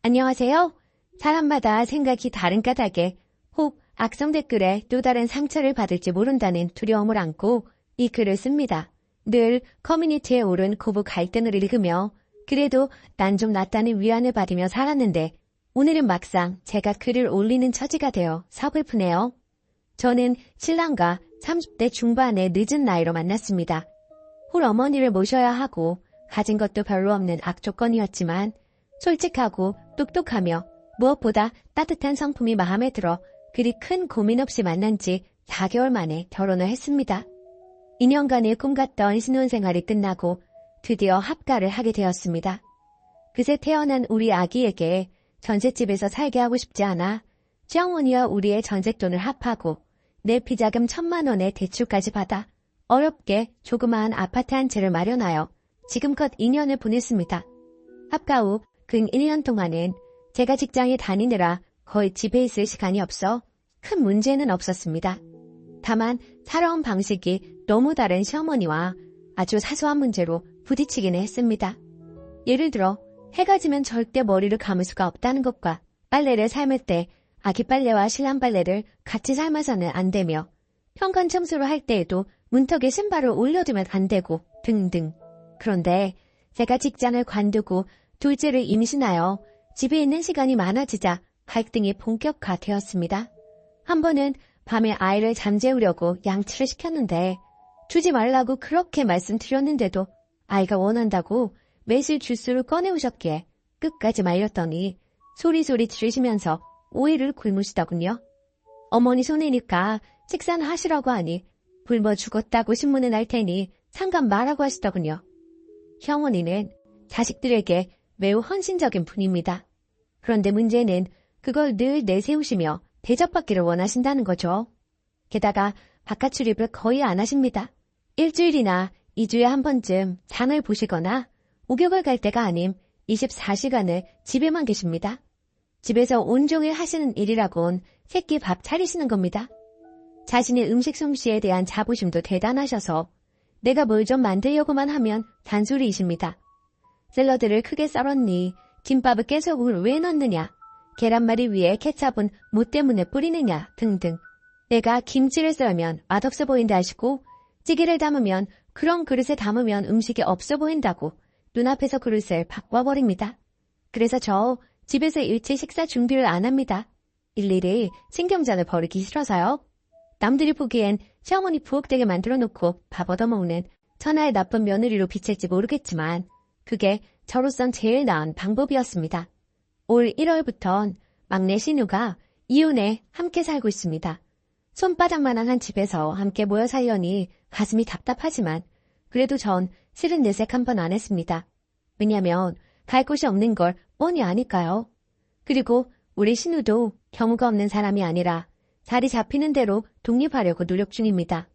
안녕하세요. 사람마다 생각이 다른 까닭에 혹 악성 댓글에 또 다른 상처를 받을지 모른다는 두려움을 안고 이 글을 씁니다. 늘 커뮤니티에 오른 고부 갈등을 읽으며 그래도 난 좀 낫다는 위안을 받으며 살았는데 오늘은 막상 제가 글을 올리는 처지가 되어 서글프네요. 저는 신랑과 30대 중반의 늦은 나이로 만났습니다. 홀 어머니를 모셔야 하고 가진 것도 별로 없는 악조건이었지만 솔직하고 똑똑하며 무엇보다 따뜻한 성품이 마음에 들어 그리 큰 고민 없이 만난 지 4개월 만에 결혼을 했습니다. 2년간의 꿈같던 신혼생활이 끝나고 드디어 합가를 하게 되었습니다. 그새 태어난 우리 아기에게 전셋집에서 살게 하고 싶지 않아 시어머니와 우리의 전셋돈을 합하고 내 비자금 1,000만 원의 대출까지 받아 어렵게 조그마한 아파트 한 채를 마련하여 지금껏 2년을 보냈습니다. 합가 후 근 1년 동안은 제가 직장에 다니느라 거의 집에 있을 시간이 없어 큰 문제는 없었습니다. 다만 살아온 방식이 너무 다른 시어머니와 아주 사소한 문제로 부딪히기는 했습니다. 예를 들어 해가 지면 절대 머리를 감을 수가 없다는 것과 빨래를 삶을 때 아기 빨래와 신랑 빨래를 같이 삶아서는 안 되며 현관 청소를 할 때에도 문턱에 신발을 올려두면 안 되고 등등. 그런데 제가 직장을 관두고 둘째를 임신하여 집에 있는 시간이 많아지자 갈등이 본격화되었습니다. 한 번은 밤에 아이를 잠재우려고 양치를 시켰는데 주지 말라고 그렇게 말씀드렸는데도 아이가 원한다고 매실 주스를 꺼내오셨기에 끝까지 말렸더니 소리소리 지르시면서 오이를 굶으시더군요. 어머니 손해니까 식사는 하시라고 하니 굶어 죽었다고 신문에 날 테니 상관 말라고 하시더군요. 시어머니는 자식들에게 매우 헌신적인 분입니다. 그런데 문제는 그걸 늘 내세우시며 대접받기를 원하신다는 거죠. 게다가 바깥 출입을 거의 안 하십니다. 일주일이나 2주에 한 번쯤 장을 보시거나 목욕을 갈 때가 아님 24시간을 집에만 계십니다. 집에서 온종일 하시는 일이라곤 새끼 밥 차리시는 겁니다. 자신의 음식 솜씨에 대한 자부심도 대단하셔서 내가 뭘 좀 만들려고만 하면 잔소리이십니다. 샐러드를 크게 썰었니? 김밥을 깨소금을 왜 넣느냐? 계란말이 위에 케찹은 뭐 때문에 뿌리느냐? 등등. 내가 김치를 썰면 맛없어 보인다 하시고 찌개를 담으면 그런 그릇에 담으면 음식이 없어 보인다고 눈앞에서 그릇을 바꿔버립니다. 그래서 저 집에서 일체 식사 준비를 안 합니다. 일일이 신경전을 벌이기 싫어서요. 남들이 보기엔 시어머니 부엌되게 만들어 놓고 밥 얻어먹는 천하의 나쁜 며느리로 비칠지 모르겠지만 그게 저로선 제일 나은 방법이었습니다. 올 1월부턴 막내 신우가 이혼해 함께 살고 있습니다. 손바닥만한 한 집에서 함께 모여 살려니 가슴이 답답하지만 그래도 전 실은 내색 한 번 안 했습니다. 왜냐면 갈 곳이 없는 걸 뻔히 아니까요. 그리고 우리 신우도 경우가 없는 사람이 아니라 자리 잡히는 대로 독립하려고 노력 중입니다.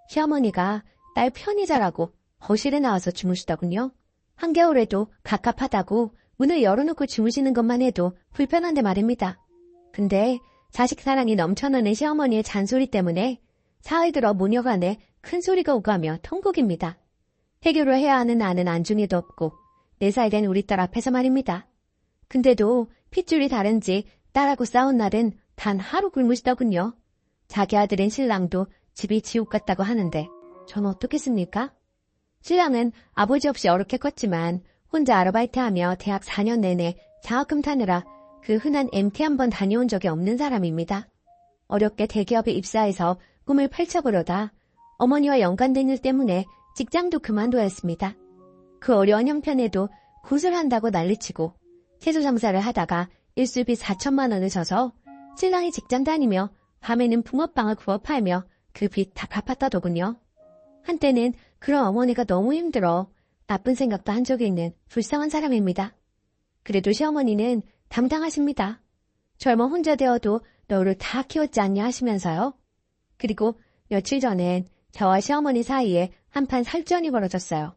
시어머니가 딸 편히 자라고 거실에 나와서 주무시더군요. 한겨울에도 갑갑하다고 문을 열어놓고 주무시는 것만 해도 불편한데 말입니다. 근데 자식 사랑이 넘쳐나는 시어머니의 잔소리 때문에 사흘 들어 모녀간에 큰 소리가 오가며 통곡입니다. 해결을 해야 하는 나는 안중에도 없고 4살 된 우리 딸 앞에서 말입니다. 근데도 핏줄이 다른지 딸하고 싸운 날은 단 하루 굶으시더군요. 자기 아들인 신랑도 집이 지옥 같다고 하는데 전 어떻겠습니까? 신랑은 아버지 없이 어렵게 컸지만 혼자 아르바이트하며 대학 4년 내내 장학금 타느라 그 흔한 MT 한 번 다녀온 적이 없는 사람입니다. 어렵게 대기업에 입사해서 꿈을 펼쳐보려다 어머니와 연관된 일 때문에 직장도 그만둬야 했습니다. 그 어려운 형편에도 굿을 한다고 난리치고 채소 장사를 하다가 일수비 4천만 원을 져서 신랑이 직장 다니며 밤에는 붕어빵을 구워 팔며 그 빚 다 갚았다더군요. 한때는 그런 어머니가 너무 힘들어 나쁜 생각도 한 적이 있는 불쌍한 사람입니다. 그래도 시어머니는 담당하십니다. 젊어 혼자 되어도 너를 다 키웠지 않냐 하시면서요. 그리고 며칠 전엔 저와 시어머니 사이에 한판 설전이 벌어졌어요.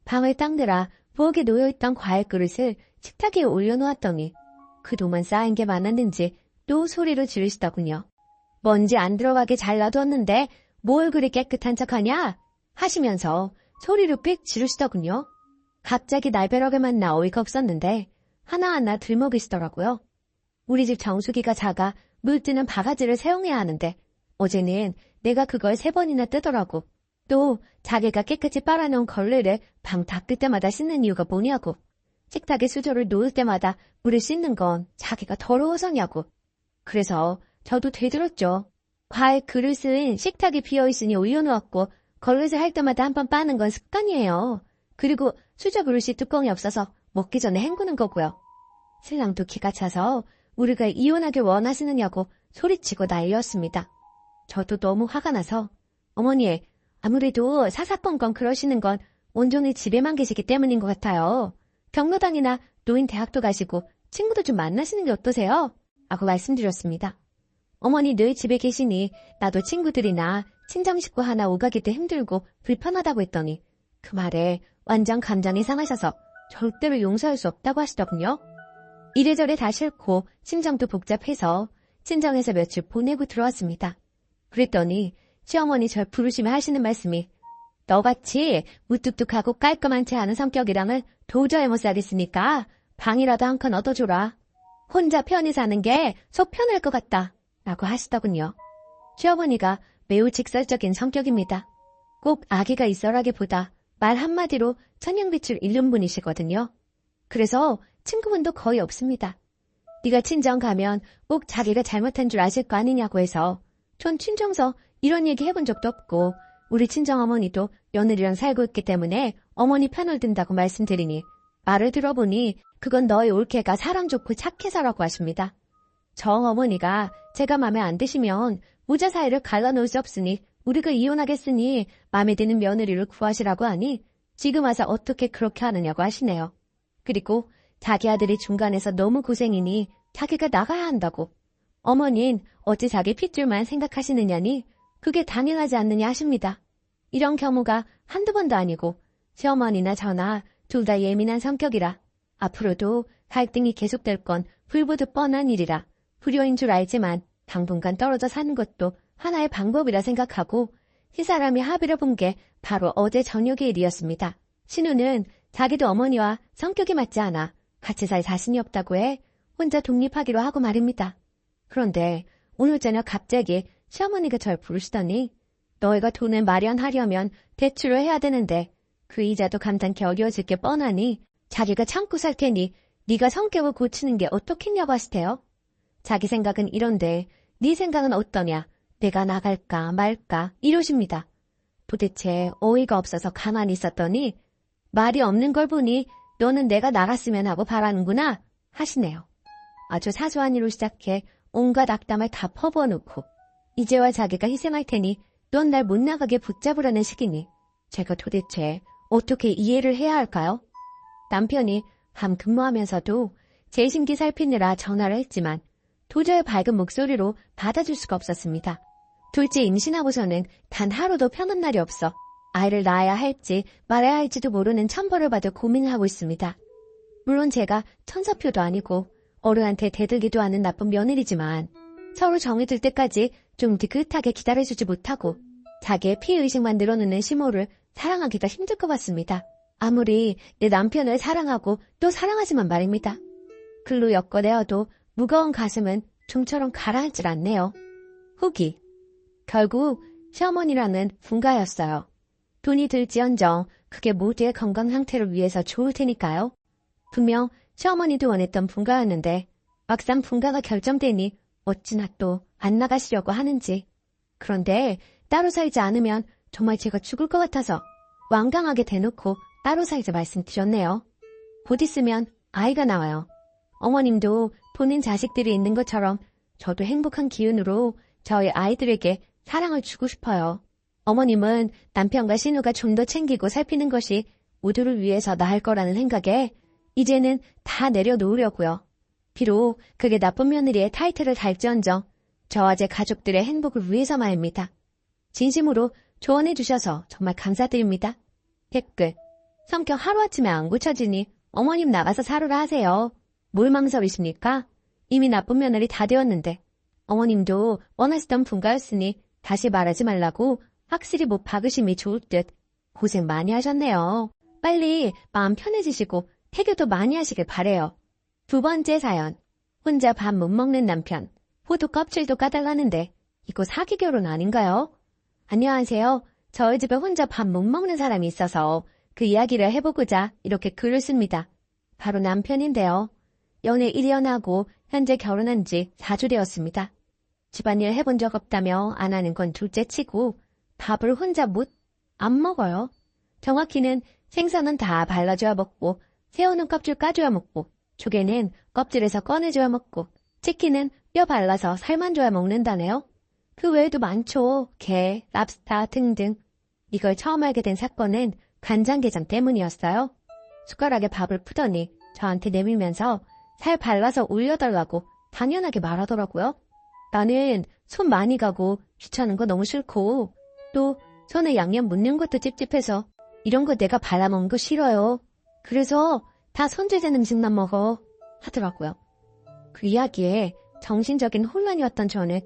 방을 닦느라 부엌에 놓여있던 과일 그릇을 식탁 위에 올려놓았더니 그동안 쌓인 게 많았는지 또 소리로 지르시더군요. 먼지 안 들어가게 잘 놔두었는데 뭘 그리 깨끗한 척하냐? 하시면서 소리를 삑 지르시더군요. 갑자기 날벼락을 만나 어이가 없었는데 하나하나 들먹이시더라고요. 우리 집 정수기가 작아 물 뜨는 바가지를 사용해야 하는데 어제는 내가 그걸 3번이나 뜨더라고. 또 자기가 깨끗이 빨아놓은 걸레를 방 닦을 때마다 씻는 이유가 뭐냐고. 식탁에 수저를 놓을 때마다 물을 씻는 건 자기가 더러워서냐고. 그래서 저도 되들었죠. 과일 그릇은 식탁이 비어있으니 올려놓았고 걸레질 할 때마다 한 번 빠는 건 습관이에요. 그리고 수저 그릇이 뚜껑이 없어서 먹기 전에 헹구는 거고요. 신랑도 기가 차서 우리가 이혼하길 원하시느냐고 소리치고 난리였습니다. 저도 너무 화가 나서 어머니, 아무래도 사사건건 그러시는 건 온종일 집에만 계시기 때문인 것 같아요. 경로당이나 노인대학도 가시고 친구도 좀 만나시는 게 어떠세요? 라고 말씀드렸습니다. 어머니 늘 집에 계시니 나도 친구들이나 친정 식구 하나 오가기도 힘들고 불편하다고 했더니 그 말에 완전 감정이 상하셔서 절대로 용서할 수 없다고 하시더군요. 이래저래 다 싫고 심정도 복잡해서 친정에서 며칠 보내고 들어왔습니다. 그랬더니 시어머니 절 부르시며 하시는 말씀이 너같이 무뚝뚝하고 깔끔한 체 하는 성격이랑은 도저히 못 살겠으니까 방이라도 한 칸 얻어줘라. 혼자 편히 사는 게 속 편할 것 같다. 라고 하시더군요. 시어머니가 매우 직설적인 성격입니다. 꼭 아기가 있어라기보다 말 한마디로 천냥빛을 잃는 분이시거든요. 그래서 친구분도 거의 없습니다. 네가 친정 가면 꼭 자기가 잘못한 줄 아실 거 아니냐고 해서 전 친정서 이런 얘기 해본 적도 없고 우리 친정어머니도 며느리랑 살고 있기 때문에 어머니 편을 든다고 말씀드리니 말을 들어보니 그건 너의 올케가 사람 좋고 착해서라고 하십니다. 정어머니가 제가 마음에 안 드시면 모자 사이를 갈라놓을 수 없으니 우리가 이혼하겠으니 마음에 드는 며느리를 구하시라고 하니 지금 와서 어떻게 그렇게 하느냐고 하시네요. 그리고 자기 아들이 중간에서 너무 고생이니 자기가 나가야 한다고. 어머닌 어찌 자기 핏줄만 생각하시느냐니 그게 당연하지 않느냐 하십니다. 이런 경우가 한두 번도 아니고 시어머니나 저나 둘 다 예민한 성격이라 앞으로도 갈등이 계속될 건 불보듯 뻔한 일이라 불효인 줄 알지만 당분간 떨어져 사는 것도 하나의 방법이라 생각하고 이 사람이 합의를 본 게 바로 어제 저녁의 일이었습니다. 신우는 자기도 어머니와 성격이 맞지 않아 같이 살 자신이 없다고 해 혼자 독립하기로 하고 말입니다. 그런데 오늘 저녁 갑자기 시어머니가 절 부르시더니 너희가 돈을 마련하려면 대출을 해야 되는데 그 이자도 감당케 어려워질 게 뻔하니 자기가 참고 살 테니 네가 성격을 고치는 게 어떻겠냐고 하시대요. 자기 생각은 이런데 네 생각은 어떠냐? 내가 나갈까 말까 이러십니다. 도대체 어이가 없어서 가만히 있었더니 말이 없는 걸 보니 너는 내가 나갔으면 하고 바라는구나 하시네요. 아주 사소한 일로 시작해 온갖 악담을 다 퍼부어놓고 이제와 자기가 희생할 테니 넌 날 못 나가게 붙잡으라는 식이니 제가 도대체 어떻게 이해를 해야 할까요? 남편이 밤 근무하면서도 제 심기 살피느라 전화를 했지만 도저히 밝은 목소리로 받아줄 수가 없었습니다. 둘째 임신하고서는 단 하루도 편한 날이 없어 아이를 낳아야 할지 말아야 할지도 모르는 천벌을 받을 고민을 하고 있습니다. 물론 제가 천사표도 아니고 어른한테 대들기도 하는 나쁜 며느리지만 서로 정이 들 때까지 좀 느긋하게 기다려주지 못하고 자기의 피해의식만 늘어놓는 시모를 사랑하기가 힘들 것 같습니다. 아무리 내 남편을 사랑하고 또 사랑하지만 말입니다. 글로 엮어내어도 무거운 가슴은 좀처럼 가라앉질 않네요. 후기. 결국 시어머니라는 분가였어요. 돈이 들지언정 그게 모두의 건강 상태를 위해서 좋을 테니까요. 분명 시어머니도 원했던 분가였는데 막상 분가가 결정되니 어찌나 또 안 나가시려고 하는지. 그런데 따로 살지 않으면 정말 제가 죽을 것 같아서 완강하게 대놓고 따로 살자 말씀드렸네요. 곧 있으면 아이가 나와요. 어머님도 본인 자식들이 있는 것처럼 저도 행복한 기운으로 저희 아이들에게 사랑을 주고 싶어요. 어머님은 남편과 신우가 좀 더 챙기고 살피는 것이 모두를 위해서 나을 거라는 생각에 이제는 다 내려놓으려고요. 비록 그게 나쁜 며느리의 타이틀을 달지언정 저와 제 가족들의 행복을 위해서 말입니다. 진심으로 조언해 주셔서 정말 감사드립니다. 댓글. 성격 하루아침에 안 고쳐지니 어머님 나가서 살으라 하세요. 뭘 망설이십니까? 이미 나쁜 며느리 다 되었는데 어머님도 원하시던 분가였으니 다시 말하지 말라고 확실히 못 박으심이 좋을 듯. 고생 많이 하셨네요. 빨리 마음 편해지시고 태교도 많이 하시길 바래요. 두 번째 사연. 혼자 밥 못 먹는 남편. 호두 껍질도 까달라는데 이거 사기 결혼 아닌가요? 안녕하세요. 저희 집에 혼자 밥 못 먹는 사람이 있어서 그 이야기를 해보고자 이렇게 글을 씁니다. 바로 남편인데요. 연애 1년 하고 현재 결혼한 지 4주 되었습니다. 집안일 해본 적 없다며 안 하는 건 둘째 치고 밥을 혼자 안 먹어요. 정확히는 생선은 다 발라줘야 먹고 새우는 껍질 까줘야 먹고 조개는 껍질에서 꺼내줘야 먹고 치킨은 뼈 발라서 살만 줘야 먹는다네요. 그 외에도 많죠. 게, 랍스타 등등. 이걸 처음 알게 된 사건은 간장게장 때문이었어요. 숟가락에 밥을 푸더니 저한테 내밀면서 살 발라서 올려달라고 당연하게 말하더라고요. 나는 손 많이 가고 귀찮은 거 너무 싫고 또 손에 양념 묻는 것도 찝찝해서 이런 거 내가 발라먹는 거 싫어요. 그래서 다 손질된 음식만 먹어 하더라고요. 그 이야기에 정신적인 혼란이 왔던 저는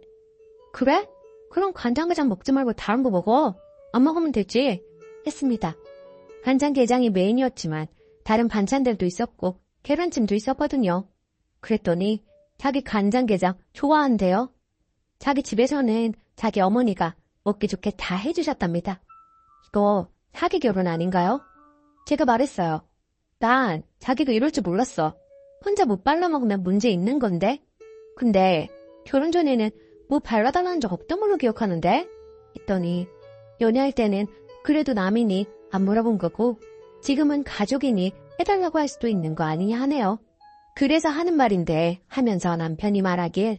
그래? 그럼 간장게장 먹지 말고 다른 거 먹어. 안 먹으면 되지 했습니다. 간장게장이 메인이었지만 다른 반찬들도 있었고 계란찜도 있었거든요. 그랬더니 자기 간장게장 좋아한대요. 자기 집에서는 자기 어머니가 먹기 좋게 다 해주셨답니다. 이거 사기 결혼 아닌가요? 제가 말했어요. 난 자기가 이럴 줄 몰랐어. 혼자 못 발라 먹으면 문제 있는 건데. 근데 결혼 전에는 뭐 발라달라는 적 없던 걸로 기억하는데? 했더니 연애할 때는 그래도 남이니 안 물어본 거고 지금은 가족이니 해달라고 할 수도 있는 거 아니냐 하네요. 그래서 하는 말인데 하면서 남편이 말하길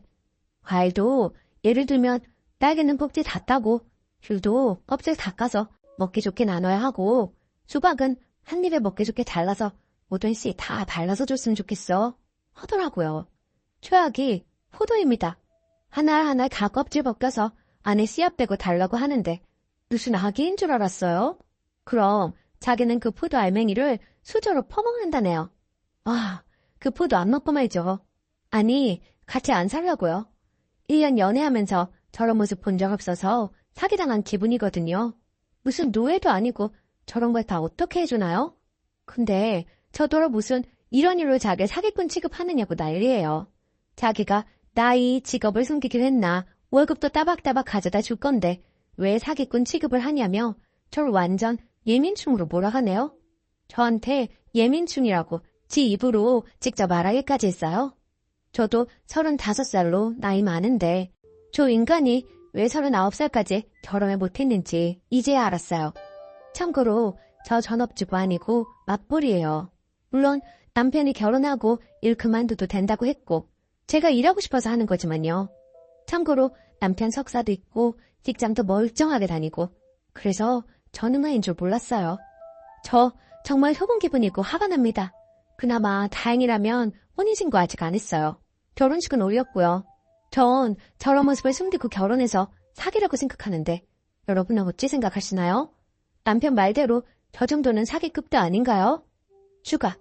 과일도 예를 들면 딸기는 꼭지 다 따고 귤도 껍질 다 까서 먹기 좋게 나눠야 하고 수박은 한 입에 먹기 좋게 잘라서 뭐든지 다 발라서 줬으면 좋겠어 하더라고요. 최악이 포도입니다. 하나하나 다 껍질 벗겨서 안에 씨앗 빼고 달라고 하는데 무슨 아기인 줄 알았어요? 그럼 자기는 그 포도 알맹이를 수저로 퍼먹는다네요. 아, 그 포도 안 먹고 말죠. 아니, 같이 안 살라고요. 1년 연애하면서 저런 모습 본 적 없어서 사기당한 기분이거든요. 무슨 노예도 아니고 저런 걸 다 어떻게 해주나요? 근데 저더러 무슨 이런 일로 자기를 사기꾼 취급하느냐고 난리예요. 자기가 나이, 직업을 숨기긴 했나 월급도 따박따박 가져다 줄 건데 왜 사기꾼 취급을 하냐며 저를 완전 예민충으로 몰아가네요. 저한테 예민충이라고 지 입으로 직접 말하기까지 했어요. 저도 35살로 나이 많은데 저 인간이 왜 39살까지 결혼을 못했는지 이제야 알았어요. 참고로 저 전업주부 아니고 맞벌이에요. 물론 남편이 결혼하고 일 그만둬도 된다고 했고 제가 일하고 싶어서 하는 거지만요. 참고로 남편 석사도 있고 직장도 멀쩡하게 다니고 그래서 전응아인 줄 몰랐어요. 저 정말 효본 기분이고 화가 납니다. 그나마 다행이라면 혼인신고 아직 안 했어요. 결혼식은 올렸고요. 전 저런 모습을 숨기고 결혼해서 사기라고 생각하는데 여러분은 어찌 생각하시나요? 남편 말대로 저 정도는 사기급도 아닌가요? 추가.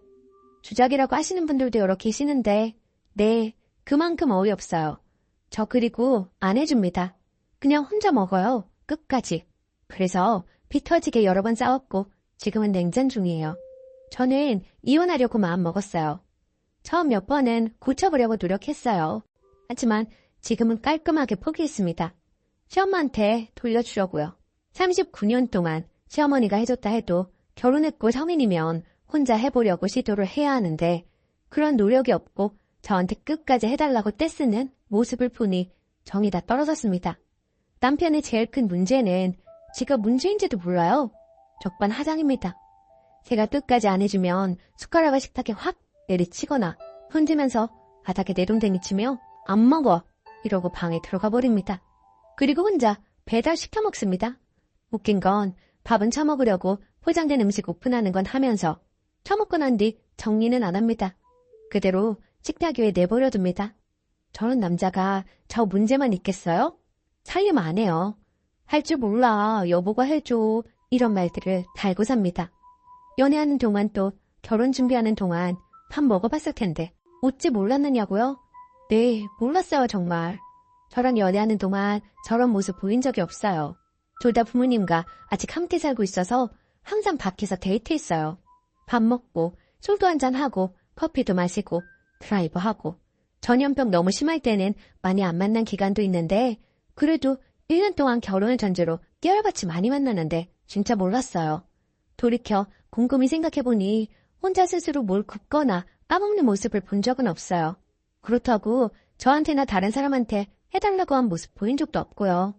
주작이라고 하시는 분들도 여러 계시는데 네, 그만큼 어이없어요. 저 그리고 안 해줍니다. 그냥 혼자 먹어요. 끝까지. 그래서 피 터지게 여러 번 싸웠고 지금은 냉전 중이에요. 저는 이혼하려고 마음먹었어요. 처음 몇 번은 고쳐보려고 노력했어요. 하지만 지금은 깔끔하게 포기했습니다. 시엄마한테 돌려주려고요. 39년 동안 시어머니가 해줬다 해도 결혼했고 성인이면 혼자 해보려고 시도를 해야 하는데 그런 노력이 없고 저한테 끝까지 해달라고 떼쓰는 모습을 보니 정이 다 떨어졌습니다. 남편의 제일 큰 문제는 지가 문제인지도 몰라요. 적반하장입니다. 제가 끝까지 안 해주면 숟가락을 식탁에 확 내리치거나 흔들면서 바닥에 내동댕이 치며 안 먹어 이러고 방에 들어가 버립니다. 그리고 혼자 배달 시켜 먹습니다. 웃긴 건 밥은 처먹으려고 포장된 음식 오픈하는 건 하면서 처먹고 난 뒤 정리는 안 합니다. 그대로 식탁 위에 내버려둡니다. 저런 남자가 저 문제만 있겠어요? 살림 안 해요. 할 줄 몰라, 여보가 해줘 이런 말들을 달고 삽니다. 연애하는 동안 또 결혼 준비하는 동안 밥 먹어봤을 텐데 어찌 몰랐느냐고요? 네, 몰랐어요 정말. 저랑 연애하는 동안 저런 모습 보인 적이 없어요. 둘 다 부모님과 아직 함께 살고 있어서 항상 밖에서 데이트했어요. 밥 먹고 술도 한잔하고 커피도 마시고 드라이브하고. 전염병 너무 심할 때는 많이 안 만난 기간도 있는데 그래도 1년 동안 결혼을 전제로 깨알같이 많이 만나는데 진짜 몰랐어요. 돌이켜 곰곰이 생각해보니 혼자 스스로 뭘 굽거나 까먹는 모습을 본 적은 없어요. 그렇다고 저한테나 다른 사람한테 해달라고 한 모습 보인 적도 없고요.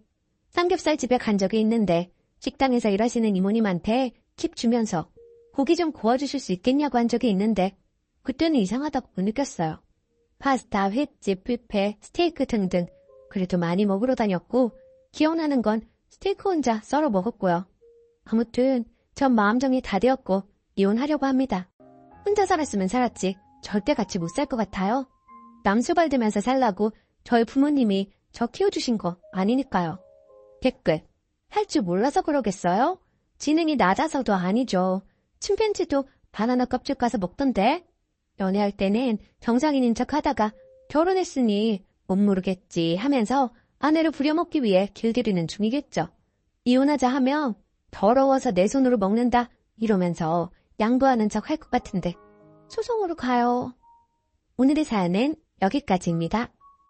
삼겹살 집에 간 적이 있는데 식당에서 일하시는 이모님한테 팁 주면서 고기 좀 구워주실 수 있겠냐고 한 적이 있는데 그때는 이상하다고 느꼈어요. 파스타, 횟집, 뷔페, 스테이크 등등 그래도 많이 먹으러 다녔고 기억나는 건 스테이크 혼자 썰어 먹었고요. 아무튼 전 마음정리 다 되었고 이혼하려고 합니다. 혼자 살았으면 살았지 절대 같이 못 살 것 같아요. 남수발되면서 살라고 저희 부모님이 저 키워주신 거 아니니까요. 댓글. 할 줄 몰라서 그러겠어요? 지능이 낮아서도 아니죠. 침팬지도 바나나 껍질 까서 먹던데? 연애할 때는 정상인인 척 하다가 결혼했으니 못 모르겠지 하면서 아내를 부려먹기 위해 길들이는 중이겠죠. 이혼하자 하면 더러워서 내 손으로 먹는다 이러면서 양보하는 척 할 것 같은데 소송으로 가요. 오늘의 사연은 여기까지입니다.